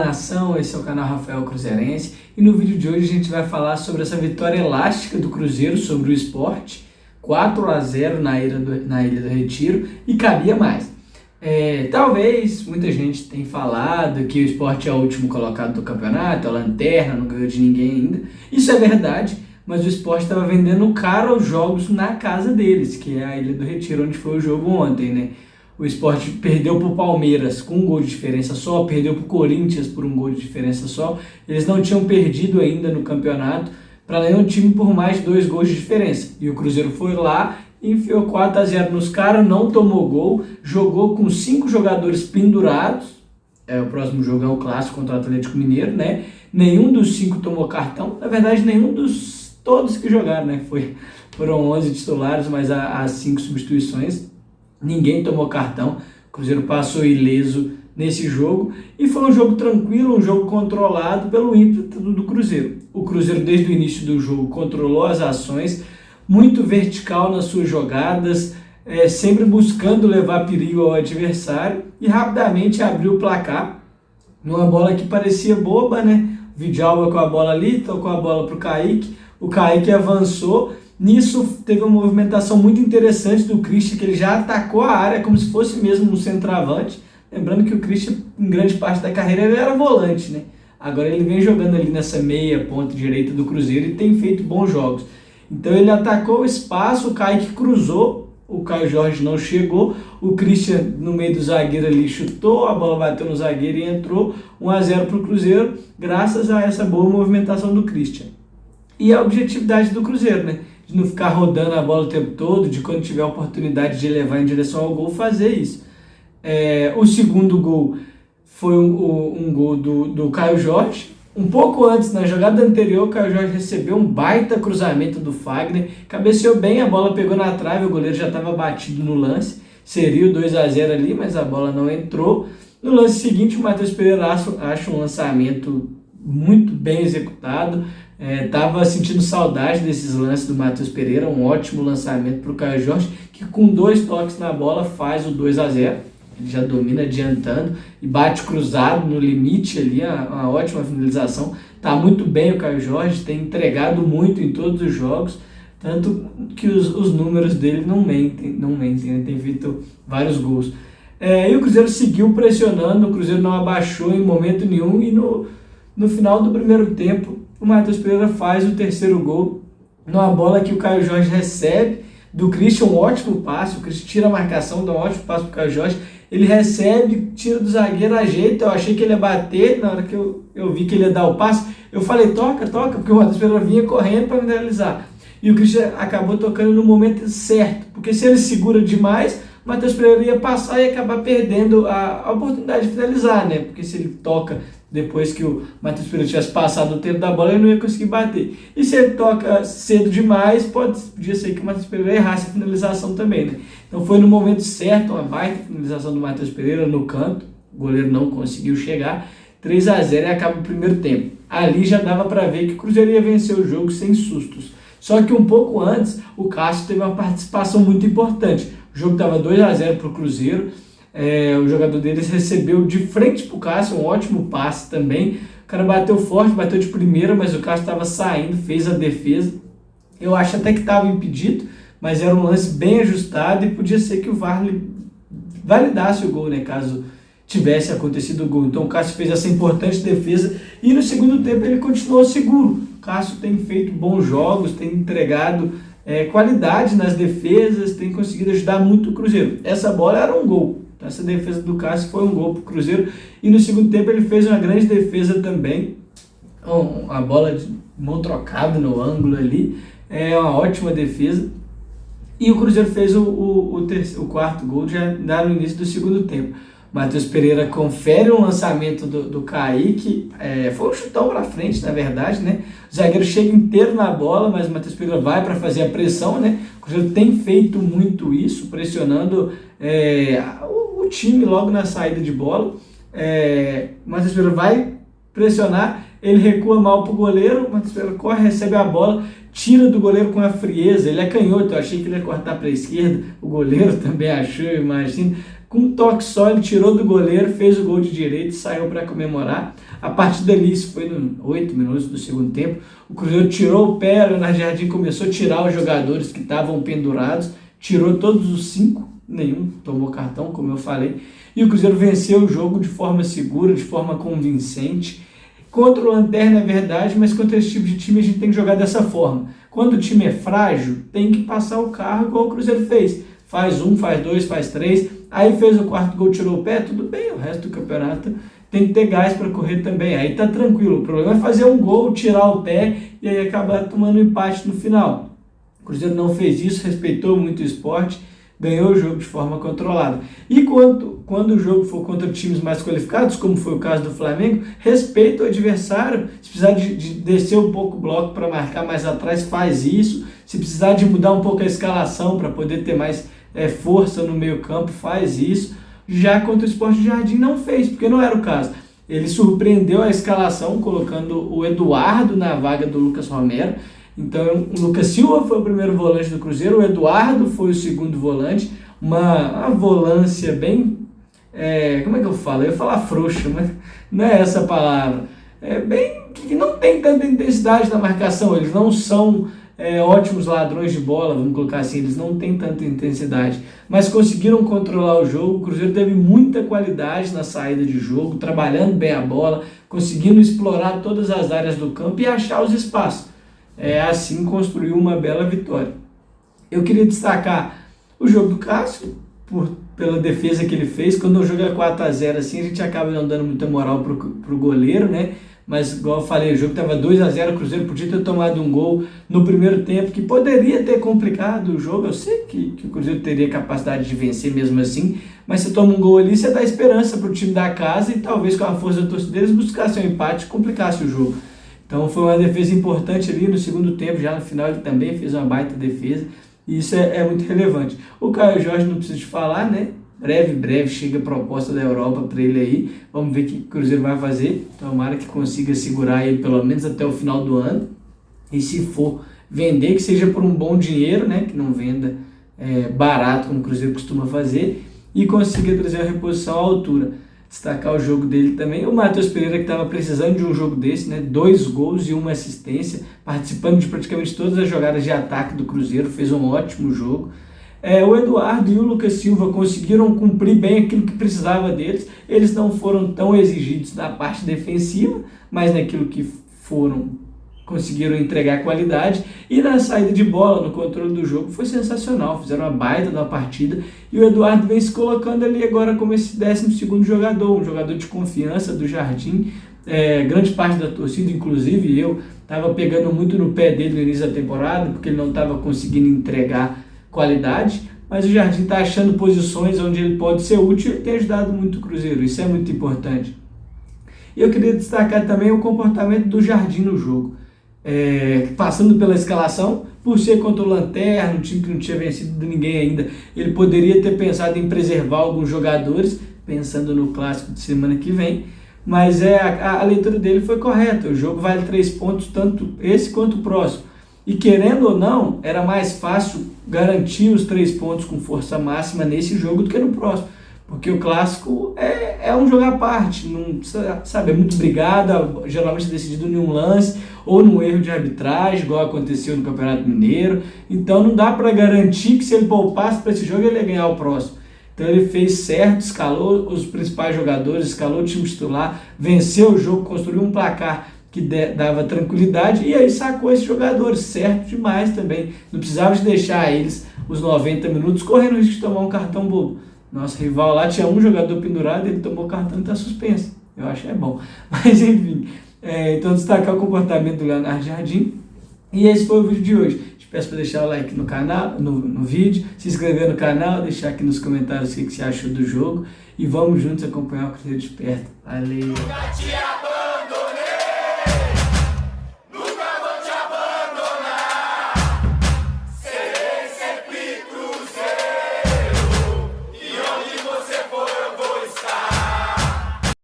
nação, esse é o canal Rafael Cruzeirense e no vídeo de hoje a gente vai falar sobre essa vitória elástica do Cruzeiro sobre o Sport, 4-0 na Ilha do Retiro, e cabia mais. Talvez muita gente tenha falado que o Sport é o último colocado do campeonato, a lanterna, não ganhou de ninguém ainda. Isso é verdade, mas o Sport estava vendendo caro os jogos na casa deles, que é a Ilha do Retiro, onde foi o jogo ontem, né? O Sport perdeu para o Palmeiras com um gol de diferença só, perdeu para o Corinthians por um gol de diferença só. Eles não tinham perdido ainda no campeonato para nenhum time por mais de 2 gols de diferença. E o Cruzeiro foi lá, enfiou 4-0 nos caras, não tomou gol, jogou com 5 jogadores pendurados. O próximo jogo é o clássico contra o Atlético Mineiro, né? Nenhum dos 5 tomou cartão, na verdade todos que jogaram, né? Foram 11 titulares, mas as 5 substituições. Ninguém tomou cartão, o Cruzeiro passou ileso nesse jogo e foi um jogo tranquilo, um jogo controlado pelo ímpeto do Cruzeiro. O Cruzeiro desde o início do jogo controlou as ações, muito vertical nas suas jogadas, sempre buscando levar perigo ao adversário e rapidamente abriu o placar numa bola que parecia boba, né? O Vidal com a bola ali, tocou a bola para o Kaique avançou. Nisso teve uma movimentação muito interessante do Christian, que ele já atacou a área como se fosse mesmo um centroavante. Lembrando que o Christian, em grande parte da carreira, ele era volante, né? Agora ele vem jogando ali nessa meia ponta direita do Cruzeiro e tem feito bons jogos. Então ele atacou o espaço, o Kaique cruzou, o Caio Jorge não chegou, o Christian no meio do zagueiro ali chutou, a bola bateu no zagueiro e entrou, 1-0 para o Cruzeiro, graças a essa boa movimentação do Christian. E a objetividade do Cruzeiro, né? De não ficar rodando a bola o tempo todo, de quando tiver a oportunidade de levar em direção ao gol, fazer isso. O segundo gol foi um gol do Caio Jorge. Um pouco antes, na jogada anterior, o Caio Jorge recebeu um baita cruzamento do Fagner, cabeceou bem, a bola pegou na trave, o goleiro já estava batido no lance, seria o 2-0 ali, mas a bola não entrou. No lance seguinte, o Matheus Pereira acha um lançamento muito bem executado. Estava sentindo saudade desses lances do Matheus Pereira, um ótimo lançamento para o Caio Jorge, que com 2 toques na bola faz o 2-0, ele já domina adiantando e bate cruzado no limite ali, uma ótima finalização. Está muito bem o Caio Jorge, tem entregado muito em todos os jogos, tanto que os números dele não mentem, né? Tem feito vários gols. E o Cruzeiro seguiu pressionando, o Cruzeiro não abaixou em momento nenhum e no final do primeiro tempo, o Matheus Pereira faz o terceiro gol numa bola que o Caio Jorge recebe do Christian, um ótimo passe, o Christian tira a marcação, dá um ótimo passe para o Caio Jorge, ele recebe, tira do zagueiro, ajeita, eu achei que ele ia bater, na hora que eu vi que ele ia dar o passe, eu falei toca, porque o Matheus Pereira vinha correndo para finalizar, e o Christian acabou tocando no momento certo, porque se ele segura demais, o Matheus Pereira ia passar e acabar perdendo a oportunidade de finalizar, né? Porque se ele toca depois que o Matheus Pereira tivesse passado o tempo da bola, ele não ia conseguir bater. E se ele toca cedo demais, podia ser que o Matheus Pereira errasse a finalização também, né? Então foi no momento certo, uma baita finalização do Matheus Pereira no canto, o goleiro não conseguiu chegar, 3-0 e acaba o primeiro tempo. Ali já dava para ver que o Cruzeiro ia vencer o jogo sem sustos. Só que um pouco antes, o Cássio teve uma participação muito importante. O jogo estava 2-0 para o Cruzeiro, o jogador deles recebeu de frente para o Cássio, um ótimo passe também. O cara bateu forte, bateu de primeira, mas o Cássio estava saindo, fez a defesa. Eu acho até que estava impedido, mas era um lance bem ajustado e podia ser que o VAR validasse o gol, né, caso tivesse acontecido o gol. Então o Cássio fez essa importante defesa e no segundo tempo ele continuou seguro. O Cássio tem feito bons jogos, tem entregado qualidade nas defesas, tem conseguido ajudar muito o Cruzeiro. Essa bola era um gol, essa defesa do Cássio foi um gol para o Cruzeiro e no segundo tempo ele fez uma grande defesa também, a bola de mão trocada no ângulo ali, uma ótima defesa e o Cruzeiro fez o quarto gol já no início do segundo tempo. Matheus Pereira confere um lançamento do Kaique, foi um chutão para frente, na verdade, né? O zagueiro chega inteiro na bola, mas o Matheus Pereira vai para fazer a pressão, né? O Cruzeiro tem feito muito isso, pressionando o time logo na saída de bola. O Matheus Pereira vai pressionar, ele recua mal para o goleiro, o Matheus Pereira corre, recebe a bola, tira do goleiro com a frieza, ele é canhoto, eu achei que ele ia cortar para a esquerda, o goleiro também achou, eu imagino, Com um toque só, ele tirou do goleiro, fez o gol de direita e saiu para comemorar. A partir dali, isso foi nos 8 minutos do segundo tempo, o Cruzeiro tirou o pé, o Leonardo Jardim começou a tirar os jogadores que estavam pendurados, tirou todos os 5, nenhum tomou cartão, como eu falei, e o Cruzeiro venceu o jogo de forma segura, de forma convincente. Contra o Lanterna é verdade, mas contra esse tipo de time a gente tem que jogar dessa forma. Quando o time é frágil, tem que passar o carro igual o Cruzeiro fez. Faz 1, faz 2, faz 3, aí fez o quarto gol, tirou o pé, tudo bem, o resto do campeonato tem que ter gás para correr também, aí tá tranquilo. O problema é fazer um gol, tirar o pé e aí acabar tomando um empate no final. O Cruzeiro não fez isso, respeitou muito o esporte, ganhou o jogo de forma controlada. E quando o jogo for contra times mais qualificados, como foi o caso do Flamengo, respeita o adversário. Se precisar de descer um pouco o bloco para marcar mais atrás, faz isso. Se precisar de mudar um pouco a escalação para poder ter mais força no meio campo, faz isso. Já contra o Sport Jardim não fez, porque não era o caso. Ele surpreendeu a escalação, colocando o Eduardo na vaga do Lucas Romero. Então, o Lucas Silva foi o primeiro volante do Cruzeiro, o Eduardo foi o segundo volante, uma volância bem, como é que eu falo? Eu ia falar frouxa, mas não é essa a palavra. É bem que não tem tanta intensidade na marcação, eles não são ótimos ladrões de bola, vamos colocar assim, eles não têm tanta intensidade, mas conseguiram controlar o jogo. O Cruzeiro teve muita qualidade na saída de jogo, trabalhando bem a bola, conseguindo explorar todas as áreas do campo e achar os espaços. Assim construiu uma bela vitória. Eu queria destacar o jogo do Cássio, pela defesa que ele fez. Quando o jogo é 4-0 assim, a gente acaba não dando muita moral pro goleiro, né? Mas igual eu falei, o jogo estava 2-0, o Cruzeiro podia ter tomado um gol no primeiro tempo, que poderia ter complicado o jogo. Eu sei que o Cruzeiro teria capacidade de vencer mesmo assim, mas você toma um gol ali, você dá esperança para o time da casa e talvez com a força da torcida deles buscasse um empate e complicasse o jogo. Então foi uma defesa importante ali no segundo tempo, já no final ele também fez uma baita defesa, e isso é muito relevante. O Caio Jorge não precisa de falar, né? Breve chega a proposta da Europa para ele aí, vamos ver o que o Cruzeiro vai fazer, tomara que consiga segurar ele pelo menos até o final do ano, e se for vender, que seja por um bom dinheiro, né? Que não venda barato como o Cruzeiro costuma fazer, e consiga trazer a reposição à altura. Destacar o jogo dele também, o Matheus Pereira, que estava precisando de um jogo desse, né? 2 gols e 1 assistência, participando de praticamente todas as jogadas de ataque do Cruzeiro, fez um ótimo jogo. O Eduardo e o Lucas Silva conseguiram cumprir bem aquilo que precisava deles. Eles não foram tão exigidos na parte defensiva, mas naquilo que conseguiram entregar qualidade, e na saída de bola, no controle do jogo, foi sensacional, fizeram uma baita da partida, e o Eduardo vem se colocando ali agora como esse 12º jogador, um jogador de confiança do Jardim. Grande parte da torcida, inclusive eu, estava pegando muito no pé dele no início da temporada, porque ele não estava conseguindo entregar qualidade, mas o Jardim está achando posições onde ele pode ser útil e tem ajudado muito o Cruzeiro, isso é muito importante. E eu queria destacar também o comportamento do Jardim no jogo. Passando pela escalação, por ser contra o Lanterna, um time que não tinha vencido ninguém ainda, ele poderia ter pensado em preservar alguns jogadores, pensando no clássico de semana que vem, mas a leitura dele foi correta. O jogo vale 3 pontos, tanto esse quanto o próximo, e querendo ou não, era mais fácil garantir os 3 pontos com força máxima nesse jogo do que no próximo, porque o clássico é um jogo à parte, não, sabe, é muito brigada, geralmente é decidido em um lance ou num erro de arbitragem, igual aconteceu no Campeonato Mineiro. Então não dá para garantir que se ele poupasse para esse jogo ele ia ganhar o próximo. Então ele fez certo, escalou os principais jogadores, escalou o time titular, venceu o jogo, construiu um placar que dava tranquilidade, e aí sacou esses jogadores, certo demais também. Não precisava de deixar eles os 90 minutos correndo o risco de tomar um cartão bobo. Nosso rival lá tinha um jogador pendurado, ele tomou cartão e está suspenso. Eu acho que é bom. Mas enfim, então destacar o comportamento do Leonardo Jardim. E esse foi o vídeo de hoje. Te peço para deixar o like no canal, no vídeo, se inscrever no canal, deixar aqui nos comentários o que você achou do jogo. E vamos juntos acompanhar o Cruzeiro de perto. Valeu!